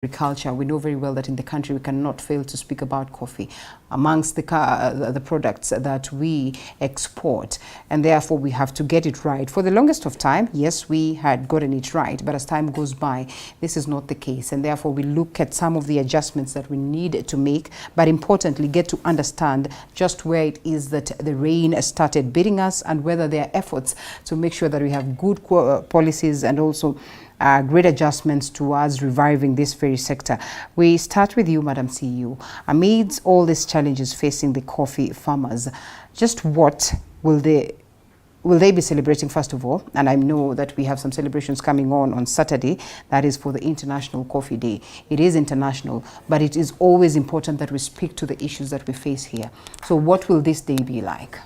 agriculture, we know very well that in the country we cannot fail to speak about coffee amongst the products that we export, and therefore we have to get it right. For the longest of time, yes, we had gotten it right, but as time goes by, this is not the case, and therefore we look at some of the adjustments that we need to make, but importantly get to understand just where it is that the rain started beating us and whether there are efforts to make sure that we have good policies and also great adjustments towards reviving this very sector. We start with you, Madam CEO. Amidst all these challenges facing the coffee farmers, just what will they be celebrating first of all? And I know that we have some celebrations coming on Saturday. That is for the International Coffee Day. It is international, but it is always important that we speak to the issues that we face here. So what will this day be like?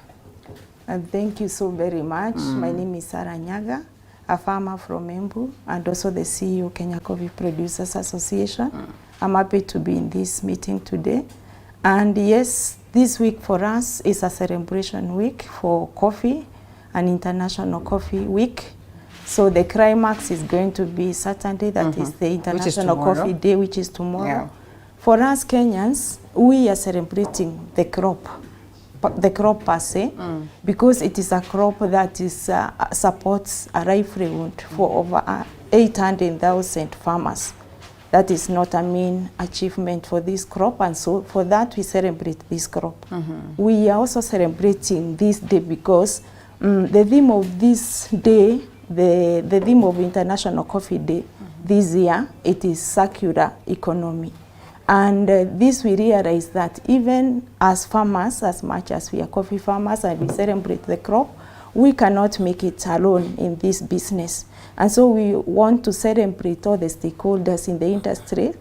And thank you so very much. My name is Sarah Nyaga, a farmer from Embu and also the CEO Kenya Coffee Producers Association. I'm happy to be in this meeting today. And yes, this week for us is a celebration week for coffee, an International Coffee Week. So the climax is going to be Saturday, that is the International Coffee Day, which is tomorrow. Yeah. For us Kenyans, we are celebrating the crop per se, because it is a crop that is supports a livelihood for over 800,000 farmers. That is not a mean achievement for this crop, and so for that we celebrate this crop. We are also celebrating this day because the theme of this day, the theme of International Coffee Day this year, it is circular economy. And this we realize that even as farmers, as much as we are coffee farmers and we celebrate the crop, we cannot make it alone in this business. And so we want to celebrate all the stakeholders in the industry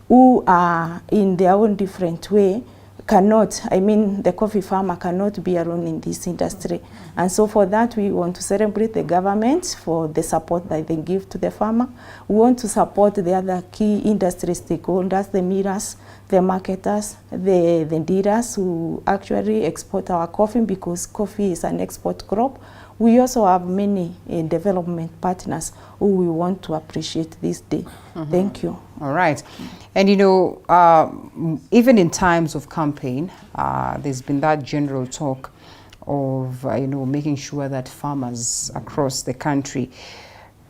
who are in their own different way, the coffee farmer cannot be alone in this industry. And so for that, we want to celebrate the government for the support that they give to the farmer. We want to support the other key industry stakeholders, the millers, the marketers, the dealers who actually export our coffee, because coffee is an export crop. We also have many development partners who we want to appreciate this day. Thank you. All right. And you know, even in times of campaign, there's been that general talk of, making sure that farmers across the country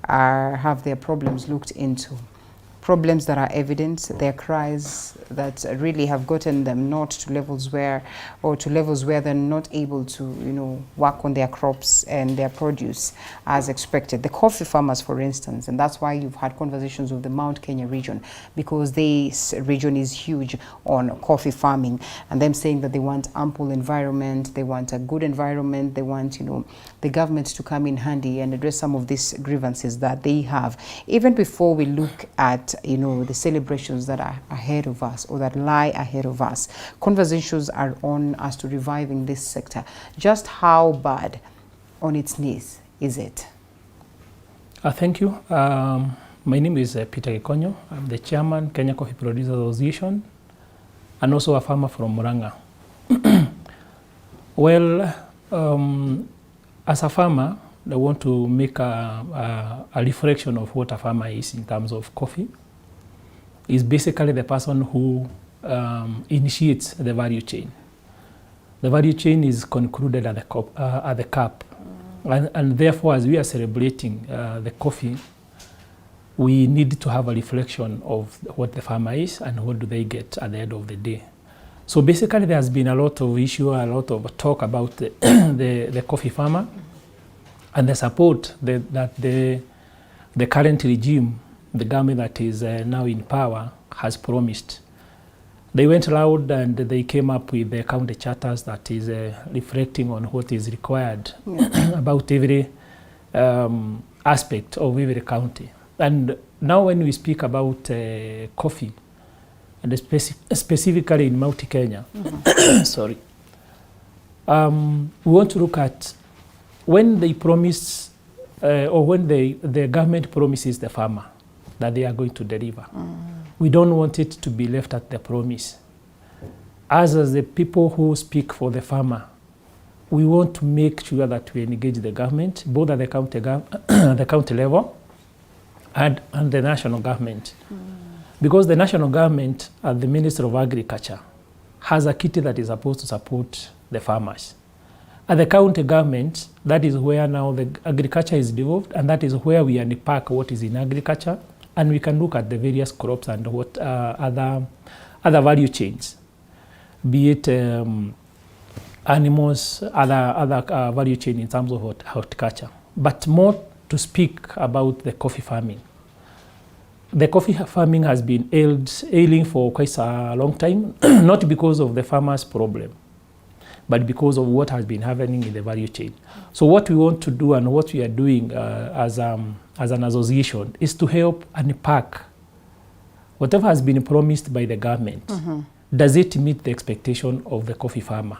have their problems looked into. Problems that are evident, their cries that really have gotten them not to levels where they're not able to, work on their crops and their produce as expected. The coffee farmers, for instance, and that's why you've had conversations with the Mount Kenya region, because this region is huge on coffee farming, and them saying that they want ample environment, they want a good environment, they want, the government to come in handy and address some of these grievances that they have. Even before we look at the celebrations that are ahead of us or that lie ahead of us, conversations are on as to reviving this sector. Just how bad on its knees is it? Thank you. My name is Peter Gikonyo. I'm the chairman, Kenya Coffee Producers Association, and also a farmer from Murang'a. Well, as a farmer, I want to make a reflection of what a farmer is in terms of coffee. Is basically the person who initiates the value chain. The value chain is concluded at the cup. And therefore, as we are celebrating the coffee, we need to have a reflection of what the farmer is and what do they get at the end of the day. So basically, there has been a lot of issue, a lot of talk about the coffee farmer and the support that the current regime, the government that is now in power, has promised. They went loud and they came up with the county charters that is reflecting on what is required about every aspect of every county. And now when we speak about coffee, and specifically in Mount Kenya, sorry, we want to look at when they promise, or when the government promises the farmer that they are going to deliver. We don't want it to be left at the promise. As the people who speak for the farmer, we want to make sure that we engage the government, both at the county level and the national government. Because the national government and the Ministry of Agriculture has a kitty that is supposed to support the farmers. At the county government, that is where now the agriculture is devolved, and that is where we unpack what is in agriculture, and we can look at the various crops and what other value chains, be it animals, other value chain in terms of horticulture. But more to speak about the coffee farming. The coffee farming has been ailing for quite a long time, not because of the farmers' problem, but because of what has been happening in the value chain. So what we want to do and what we are doing as an association is to help unpack whatever has been promised by the government. Mm-hmm. Does it meet the expectation of the coffee farmer?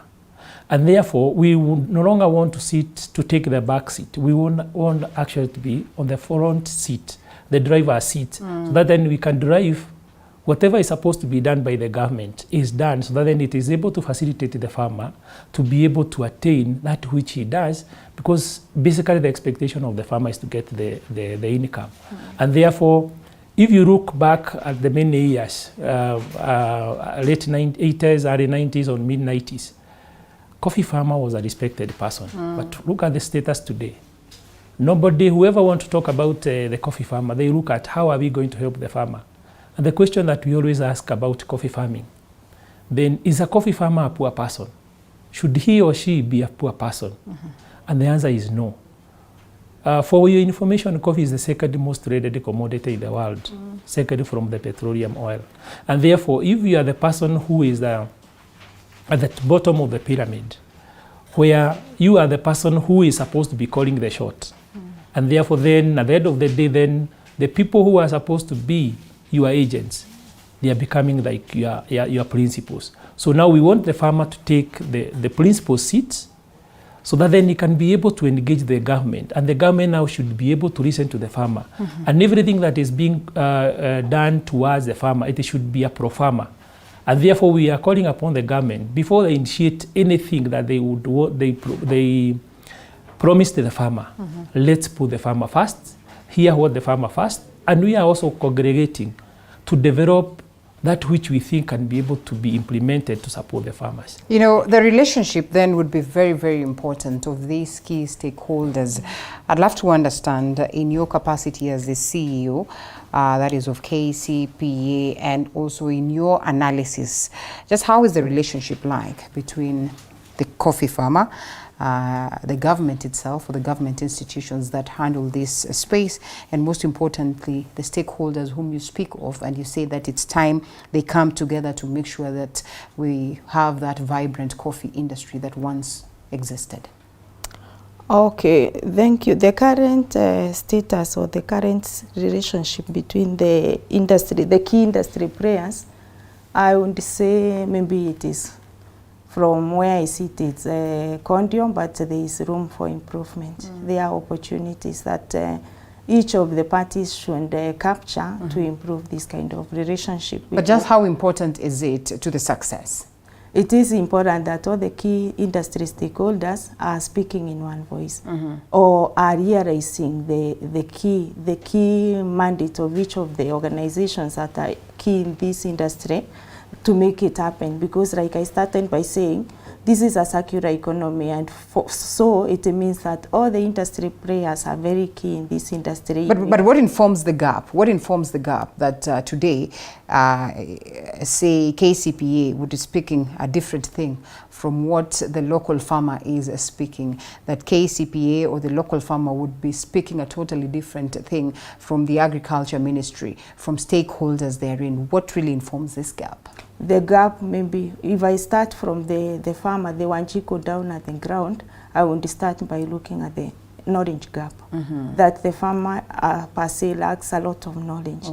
And therefore, we would no longer want to sit to take the back seat. We want actually to be on the front seat, the driver's seat, so that then we can drive whatever is supposed to be done by the government is done, so that then it is able to facilitate the farmer to be able to attain that which he does, because basically the expectation of the farmer is to get the income. And therefore, if you look back at the many years, late 80s, early 90s, or mid 90s, coffee farmer was a respected person. But look at the status today. Nobody, whoever wants to talk about the coffee farmer, they look at how are we going to help the farmer. And the question that we always ask about coffee farming, then is a coffee farmer a poor person? Should he or she be a poor person? And the answer is no. For your information, coffee is the second most traded commodity in the world, second from the petroleum oil. And therefore, if you are the person who is at the bottom of the pyramid, where you are the person who is supposed to be calling the shot, and therefore then, at the end of the day, then the people who are supposed to be your agents, they are becoming like your principals. So now we want the farmer to take the principal seats, so that then he can be able to engage the government, and the government now should be able to listen to the farmer. And everything that is being done towards the farmer, it should be a pro-farmer. And therefore we are calling upon the government, before they initiate anything that they promise to the farmer, let's put the farmer first, hear what the farmer first, and we are also congregating to develop that which we think can be able to be implemented to support the farmers. You know, the relationship then would be very, very important of these key stakeholders. I'd love to understand in your capacity as the CEO, that is of KCPA, and also in your analysis, just how is the relationship like between the coffee farmer, the government itself, or the government institutions that handle this space, and most importantly, the stakeholders whom you speak of, and you say that it's time they come together to make sure that we have that vibrant coffee industry that once existed? Okay, thank you. The current status or the current relationship between the industry, the key industry players, I would say maybe it is, from where I sit, it's cordial, but there is room for improvement. There are opportunities that each of the parties should capture to improve this kind of relationship. But just how important is it to the success? It is important that all the key industry stakeholders are speaking in one voice, or are realizing the key mandate of each of the organizations that are key in this industry to make it happen. Because like I started by saying, this is a circular economy, and so it means that all the industry players are very key in this industry. But what informs the gap? What informs the gap that today, say KCPA would be speaking a different thing from what the local farmer is speaking, that KCPA or the local farmer would be speaking a totally different thing from the agriculture ministry, from stakeholders therein? What really informs this gap? The gap, maybe, if I start from the farmer, the Wanjiko down at the ground, I would start by looking at the knowledge gap. That the farmer per se lacks a lot of knowledge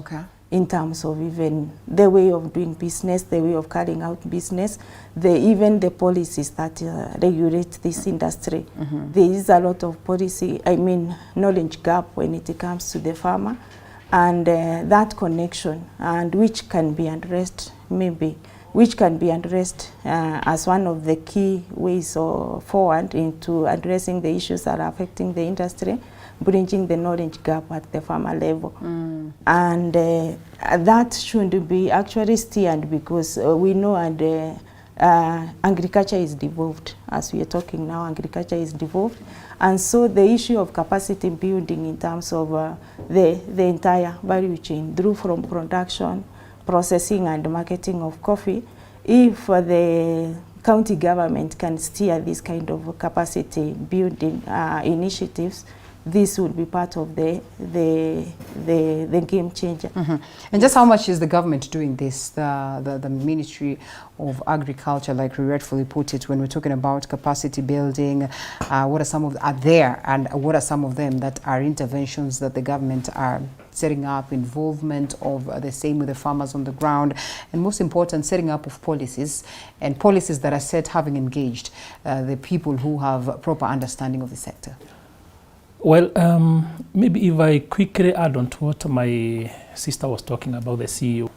in terms of even the way of doing business, the way of carrying out business, even the policies that regulate this industry. There is a lot of knowledge gap when it comes to the farmer. And that connection, and which can be addressed, as one of the key ways forward into addressing the issues that are affecting the industry, bridging the knowledge gap at the farmer level. And that should be actually steered because we know agriculture is devolved. As we are talking now, agriculture is devolved. And so the issue of capacity building in terms of the entire value chain, through from production, processing and marketing of coffee, if the county government can steer this kind of capacity building initiatives, this would be part of the game changer. And just how much is the government doing this, the Ministry of Agriculture, like we rightfully put it, when we're talking about capacity building? What are some of are there, and what are some of them that are interventions that the government are setting up, involvement of the same with the farmers on the ground, and most important, setting up of policies, and policies that are set having engaged the people who have proper understanding of the sector? Well, maybe if I quickly add on to what my sister was talking about, the CEO.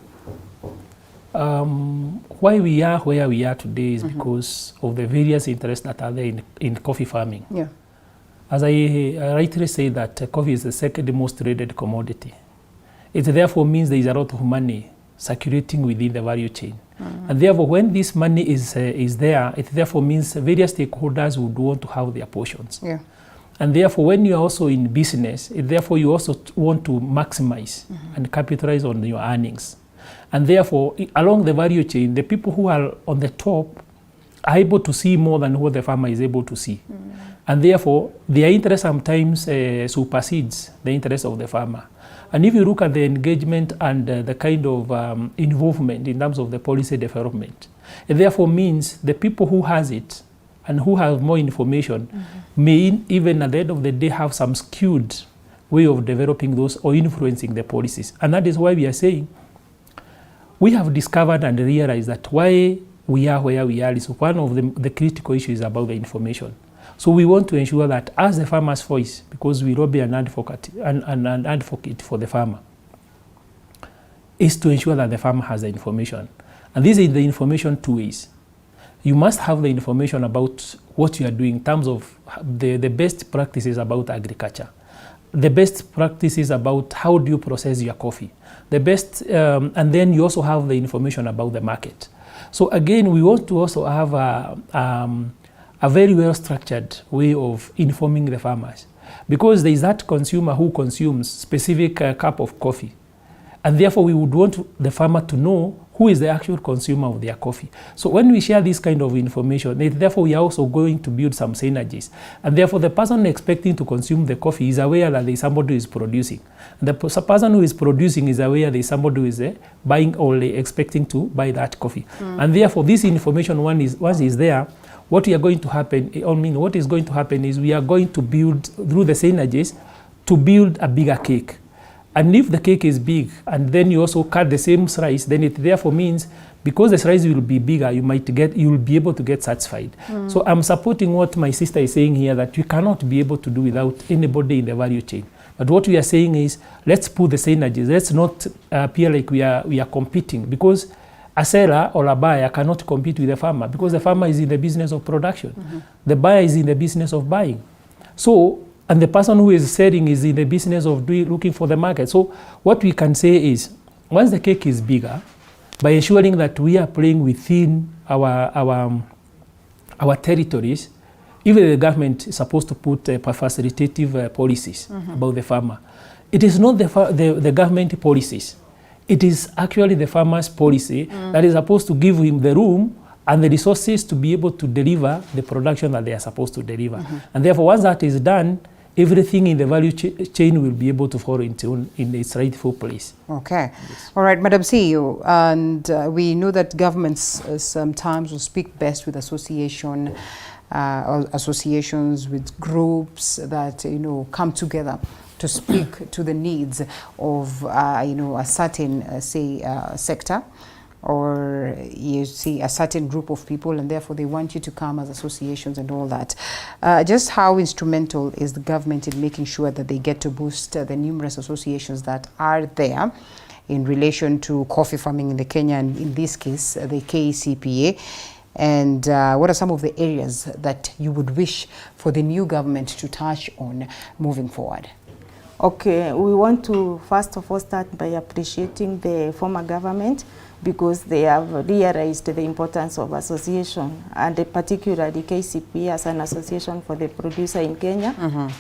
Why we are where we are today is because of the various interests that are there in coffee farming. Yeah. As I rightly say that coffee is the second most traded commodity. It therefore means there is a lot of money circulating within the value chain. And therefore, when this money is there, it therefore means various stakeholders would want to have their portions. Yeah. And therefore, when you are also in business, therefore you also want to maximize and capitalize on your earnings. And therefore, along the value chain, the people who are on the top are able to see more than what the farmer is able to see. And therefore, their interest sometimes supersedes the interest of the farmer. And if you look at the engagement and the kind of involvement in terms of the policy development, it therefore means the people who has it and who have more information may even at the end of the day have some skewed way of developing those or influencing the policies. And that is why we are saying we have discovered and realized that why we are where we are is one of the critical issues about the information. So we want to ensure that as the farmer's voice, because we will be an advocate for the farmer, is to ensure that the farmer has the information. And this is the information two ways. You must have the information about what you are doing in terms of the best practices about agriculture, the best practices about how do you process your coffee, the best, and then you also have the information about the market. So again, we want to also have a very well structured way of informing the farmers, because there is that consumer who consumes specific cup of coffee, and therefore we would want the farmer to know who is the actual consumer of their coffee. So when we share this kind of information, therefore we are also going to build some synergies. And therefore the person expecting to consume the coffee is aware that there is somebody who is producing. And the person who is producing is aware there is somebody who is buying or expecting to buy that coffee. And therefore this information, once is there, what is going to happen is we are going to build, through the synergies, to build a bigger cake. And if the cake is big, and then you also cut the same slice, then it therefore means because the slice will be bigger, you will be able to get satisfied. So I'm supporting what my sister is saying here, that you cannot be able to do without anybody in the value chain. But what we are saying is, let's put the synergies. Let's not appear like we are competing, because a seller or a buyer cannot compete with the farmer, because the farmer is in the business of production. The buyer is in the business of buying. So, and the person who is selling is in the business of looking for the market. So what we can say is, once the cake is bigger, by ensuring that we are playing within our territories, even the government is supposed to put facilitative policies about the farmer. It is not the government policies. It is actually the farmer's policy that is supposed to give him the room and the resources to be able to deliver the production that they are supposed to deliver. And therefore, once that is done, everything in the value chain will be able to fall in its rightful place. Okay. Yes. All right, Madam CEO, and we know that governments sometimes will speak best with associations with groups that, come together to speak to the needs of, a certain, sector, or you see a certain group of people, and therefore they want you to come as associations and all that. Just how instrumental is the government in making sure that they get to boost the numerous associations that are there in relation to coffee farming in the Kenya, and in this case, the KCPA? And what are some of the areas that you would wish for the new government to touch on moving forward? Okay, we want to first of all start by appreciating the former government because they have realized the importance of association, and particularly KCP as an association for the producer in Kenya,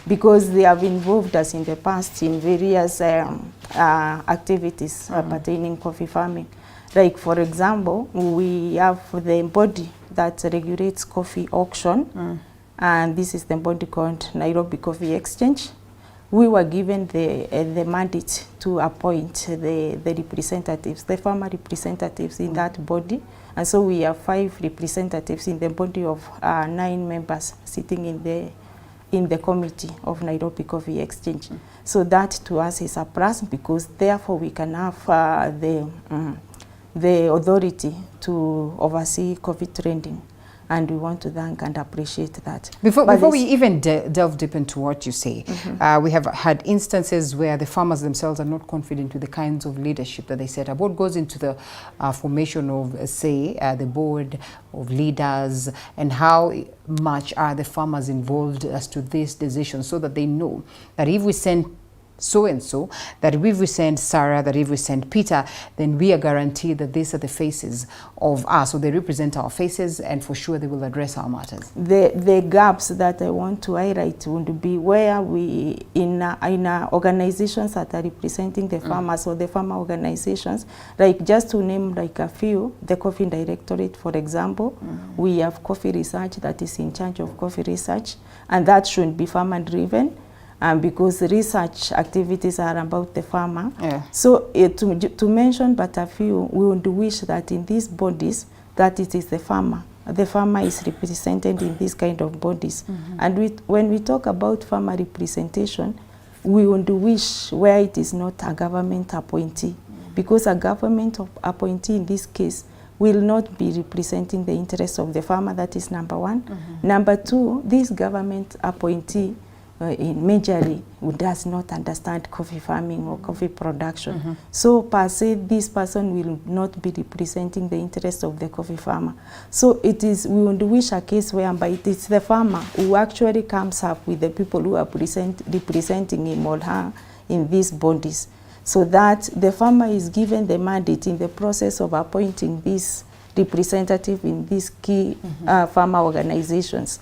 because they have involved us in the past in various activities pertaining coffee farming. Like, for example, we have the body that regulates coffee auction, and this is the body called Nairobi Coffee Exchange. We were given the mandate to appoint the representatives, the farmer representatives in that body. And so we have 5 representatives in the body of 9 members sitting in the committee of Nairobi Coffee Exchange. So that to us is a plus, because therefore we can have the authority to oversee coffee trading. And we want to thank and appreciate that. Before we even delve deep into what you say, we have had instances where the farmers themselves are not confident with the kinds of leadership that they set up. What goes into the formation of, say, the board of leaders, and how much are the farmers involved as to this decision, so that they know that if we send so-and-so, that if we send Sarah, that if we send Peter, then we are guaranteed that these are the faces of us, so they represent our faces, and for sure they will address our matters. The gaps that I want to highlight would be where we, in organizations that are representing the farmers, or the farmer organizations, like just to name like a few, the Coffee Directorate, for example, we have coffee research that is in charge of coffee research, and that should be farmer-driven. Because research activities are about the farmer. So to mention but a few, we would wish that in these bodies, that it is the farmer. The farmer is represented in these kind of bodies. And when we talk about farmer representation, we would wish where it is not a government appointee. Because a government appointee in this case will not be representing the interests of the farmer. That is number one. Number two, this government appointee majorly who does not understand coffee farming or coffee production. So per se, this person will not be representing the interests of the coffee farmer. So it is, we would wish a case whereby it is the farmer who actually comes up with the people who are representing him or her in these bodies, so that the farmer is given the mandate in the process of appointing this representative in these key farmer organizations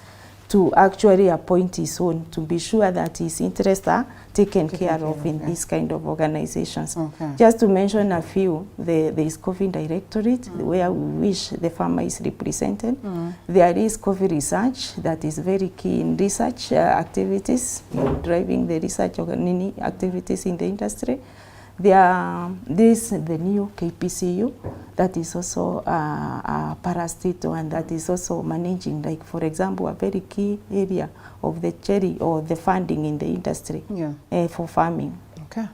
to actually appoint his own, to be sure that his interests are taken care of in these kind of organizations. Just to mention a few, there is Coffee Directorate, where we wish the farmer is represented. There is coffee research, that is very key in research activities, driving the research activities in the industry. There is the new KPCU, that is also a parastito, and that is also managing, like, for example, a very key area of the cherry or the funding in the industry for farming.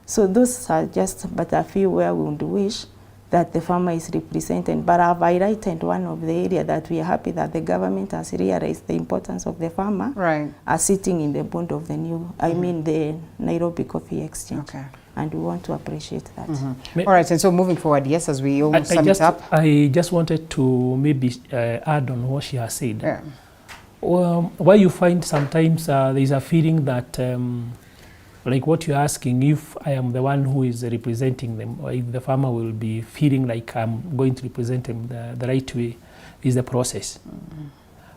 So those are just but a few where we would wish that the farmer is represented. But I've highlighted one of the areas that we are happy that the government has realized the importance of the farmer as sitting in the board of the new, the Nairobi Coffee Exchange. And we want to appreciate that. All right, and so moving forward, yes, as we almost sum it up. I just wanted to maybe add on what she has said. Why you find sometimes there is a feeling that, like what you're asking, if I am the one who is representing them, or if the farmer will be feeling like I'm going to represent them the right way, is the process.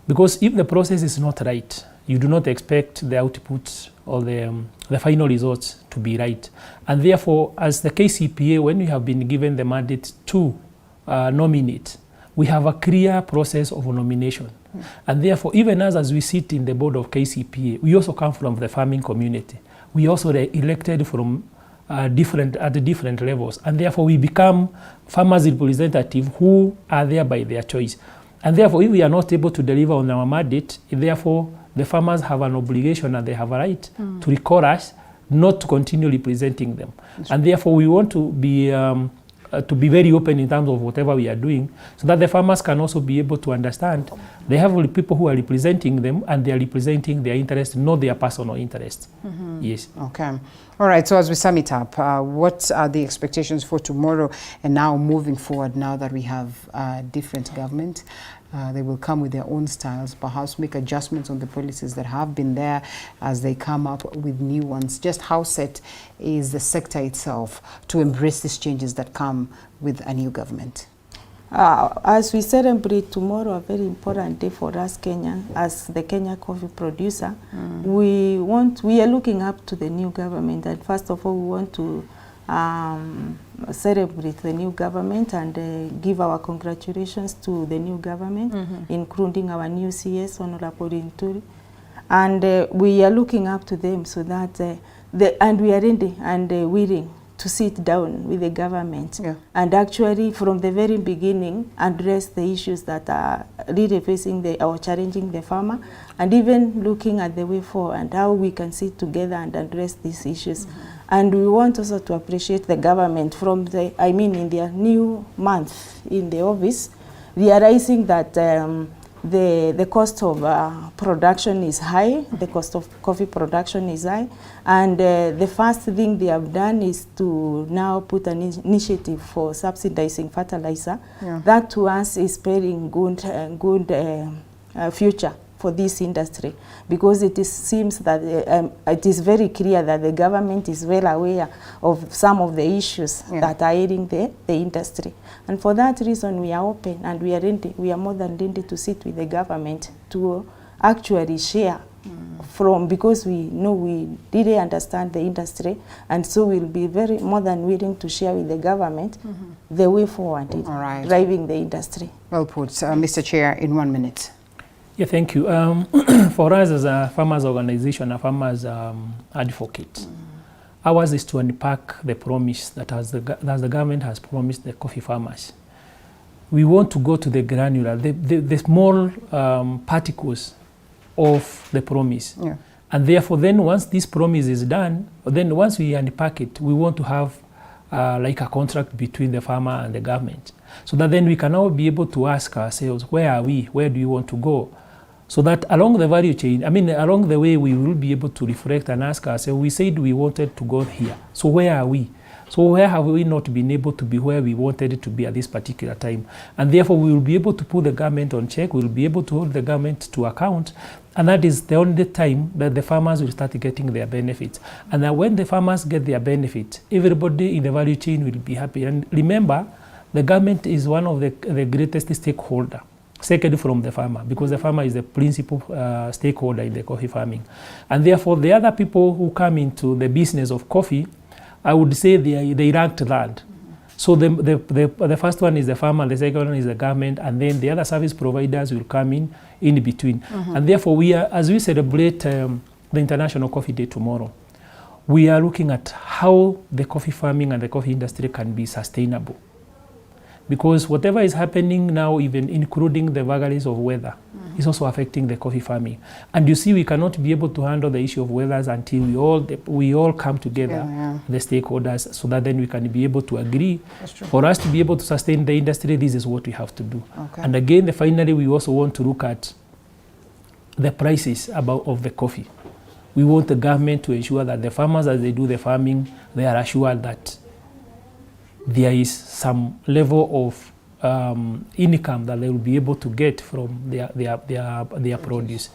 Because if the process is not right, you do not expect the output or the final results to be right. And therefore, as the KCPA, when we have been given the mandate to nominate, we have a clear process of nomination. And therefore, even as we sit in the board of KCPA, we also come from the farming community. We also are elected from at different levels. And therefore, we become farmers' representatives who are there by their choice. And therefore, if we are not able to deliver on our mandate, therefore, the farmers have an obligation and they have a right to recall us not to continue representing them. And therefore, we want to be very open in terms of whatever we are doing, so that the farmers can also be able to understand they have people who are representing them, and they are representing their interest, not their personal interest. Yes. All right, so as we sum it up, what are the expectations for tomorrow and now moving forward, now that we have different government? They will come with their own styles, perhaps make adjustments on the policies that have been there as they come up with new ones. Just how set is the sector itself to embrace these changes that come with a new government? As we celebrate tomorrow, a very important day for us, Kenya, as the Kenya coffee producer, we are looking up to the new government. And first of all, we want to celebrate the new government and give our congratulations to the new government, including our new CS, Honorable Inturi. And we are looking up to them so that, and we are ready and willing to sit down with the government and actually from the very beginning address the issues that are really facing or challenging the farmer, and even looking at the way forward and how we can sit together and address these issues. And we want also to appreciate the government from in their new month in the office, realizing that the cost of production is high, the cost of coffee production is high, and the first thing they have done is to now put an initiative for subsidizing fertilizer. That to us is spelling good future for this industry, because it seems that it is very clear that the government is well aware of some of the issues that are ailing the industry. And for that reason, we are open and we are ready, we are more than ready to sit with the government to actually share because we know we really understand the industry, and so we'll be more than willing to share with the government the way forward in driving the industry. Well put. Mr. Chair, in 1 minute. Yeah, thank you. For us as a farmers organization, a farmers advocate, ours is to unpack the promise that the government has promised the coffee farmers. We want to go to the granular, the small particles of the promise. And therefore, then once this promise is done, then once we unpack it, we want to have like a contract between the farmer and the government, so that then we can now be able to ask ourselves, where are we? Where do you want to go? So that along the value chain, along the way, we will be able to reflect and ask ourselves, we said we wanted to go here. So where are we? So where have we not been able to be where we wanted it to be at this particular time? And therefore, we will be able to put the government on check. We will be able to hold the government to account. And that is the only time that the farmers will start getting their benefits. And that when the farmers get their benefit, everybody in the value chain will be happy. And remember, the government is one of the greatest stakeholder, second from the farmer, because the farmer is the principal stakeholder in the coffee farming. And therefore, the other people who come into the business of coffee, I would say they rank that. So the first one is the farmer, the second one is the government, and then the other service providers will come in between. And therefore, as we celebrate the International Coffee Day tomorrow, we are looking at how the coffee farming and the coffee industry can be sustainable. Because whatever is happening now, even including the vagaries of weather, is also affecting the coffee farming. And you see, we cannot be able to handle the issue of weather until we all come together, the stakeholders, so that then we can be able to agree. For us to be able to sustain the industry, this is what we have to do. And again, finally, we also want to look at the prices of the coffee. We want the government to ensure that the farmers, as they do the farming, they are assured that there is some level of income that they will be able to get from their produce.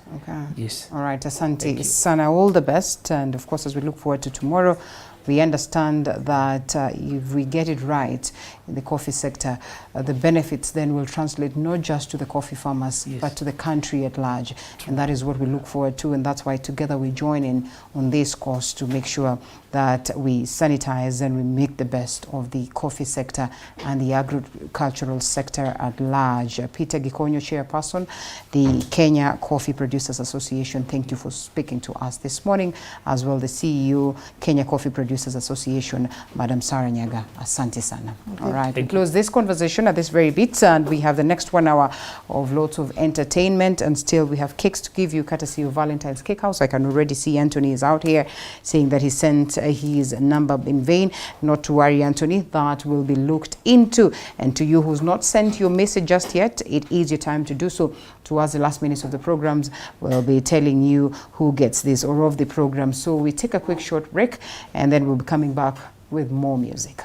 Yes. All right, Asante Sana, all the best. And of course, as we look forward to tomorrow, we understand that if we get it right in the coffee sector, the benefits then will translate not just to the coffee farmers, but to the country at large. And that is what we look forward to. And that's why together we join in on this course to make sure that we sanitize and we make the best of the coffee sector and the agricultural sector at large. Peter Gikonyo, Chairperson, the Kenya Coffee Producers Association, thank you for speaking to us this morning, as well the CEO, Kenya Coffee Producers Association, Madam Sarah Nyaga. Asante sana. All right, we close this conversation at this very bit, and we have the next 1 hour of lots of entertainment, and still we have cakes to give you courtesy of Valentine's Cake House. I can already see Anthony is out here saying that he sent his number in vain. Not to worry, Anthony, that will be looked into. And to you who's not sent your message just yet, it is your time to do so. Towards the last minutes of the programs, we'll be telling you who gets this or of the program. So we take a quick short break, and then we'll be coming back with more music.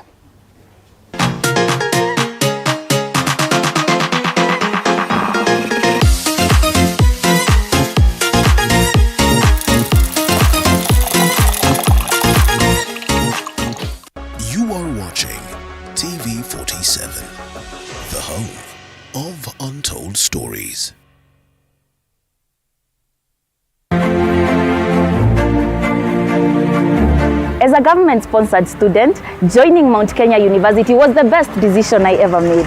TV47, the home of untold stories. As a government-sponsored student, joining Mount Kenya University was the best decision I ever made.